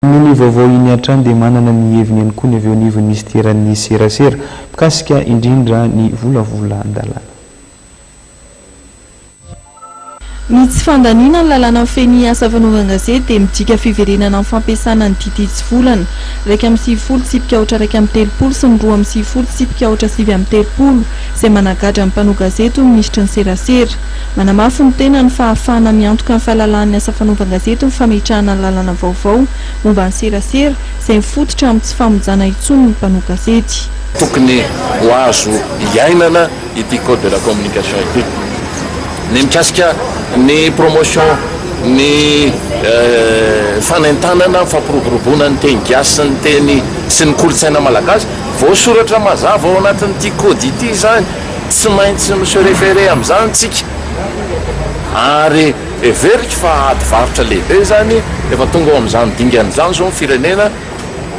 Ny vaovao iny hatrany dia manana ny heviny ihany koa ny avy eo anivon'ny ministeran'ny serasera mikasika indrindra ny volavolan-dalàna. Ny tsy fandaniana ny lalàna feny asa fanaovan-gazety dia midika fiverenana amin'ny fampiasana ny dity volana 1:30 sy 2:30 izay managadra ny mpanao gazety ho ministra ny serasera. Manamafy ny tena ny fahafahana miantoka ny fahalalan'ny asa fanaovan-gazety ny fametrahana ny lalàna vaovao momba ny serasera izay mifototra amin'ny tsy famonjana intsony ny mpanao gazety. Tokony ho azo iainana ity code de la communication ity. Ny mikasika ny promotion ny fanentanana fampiroboroboana ny teny gasy ny teny sy ny kolotsaina malagasy voasoratra mazava ao anatin'ity code ity zany tsy maintsy monsieur référé amin'izany tsika ary everitra fa adivarotra lehibe zany efa tonga ao amin'izany dingan'izany zao ny firenena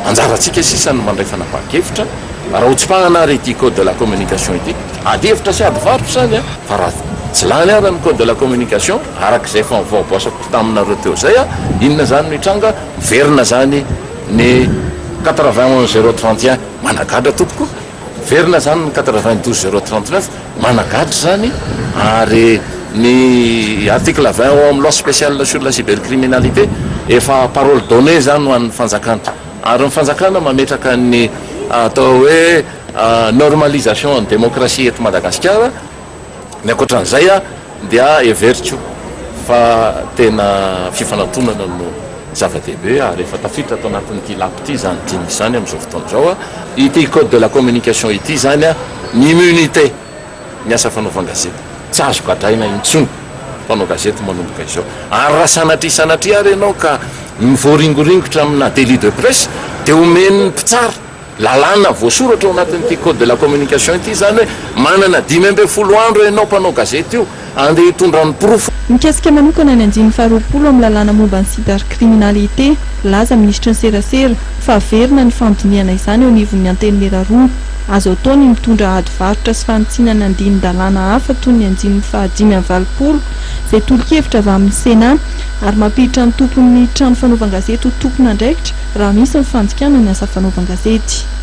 anjaratsika sisany mandray fanapakevitra raha hotsipahana ary ity code de la communication ity ady hevitra sy adivarotra zany fa raha tsy lany ary ny code de la communication arak'izay fa mivaoboasako taminareo teo zay inona zany mitranga verina zany ny 81031 managadra tompoko verina zany ny 92039 managadra zany ary ny article 20 ao amin'ny loi spéciale sur la cybercriminalité efa parole donnée zany ho an'ny fanjakana ary ny fanjakana mametraka ny atao hoe normalisation en démocratie eto Madagasikara. Ny ankoatran'izay dia everitro fa tena fifanantonana no zava-dehibe ary efa tafiditra ato anatin'ity lapy ity zany dimy zany amin'izao fotoana izao ity code de la communication ity zany ny immunité ny asa fanaovan-gazety tsy azo gadraina intsony mpanao gazety manomboka izao ary raha sanatry ary ianao ka mivoaringoringotra amina délit de presse dia omeny mpitsara lalàna voasoratra ao anatin'ity code de la communication ity zany hoe manana 12 andro ianao mpanao gazety io andeha hitondra ny profo. Mikasika manokana ny anjiny faharoapolo amin'ny lalàna momba ny cybercriminalité laza ministra ny serasera fa averina ny fandiniana izany eo anivon'ny antenimera roa azo atao ny mitondra adivarotra sy fanitsinana andinin-dalàna hafa toy ny anjiny faha520 izay tolo-kevitra avy amin'ny Senat ary mampiditra ny tompon'ny trano fanaovan-gazety ho tompona andraikitra raha misy ny fanjikana ny asa fanaovan-gazety.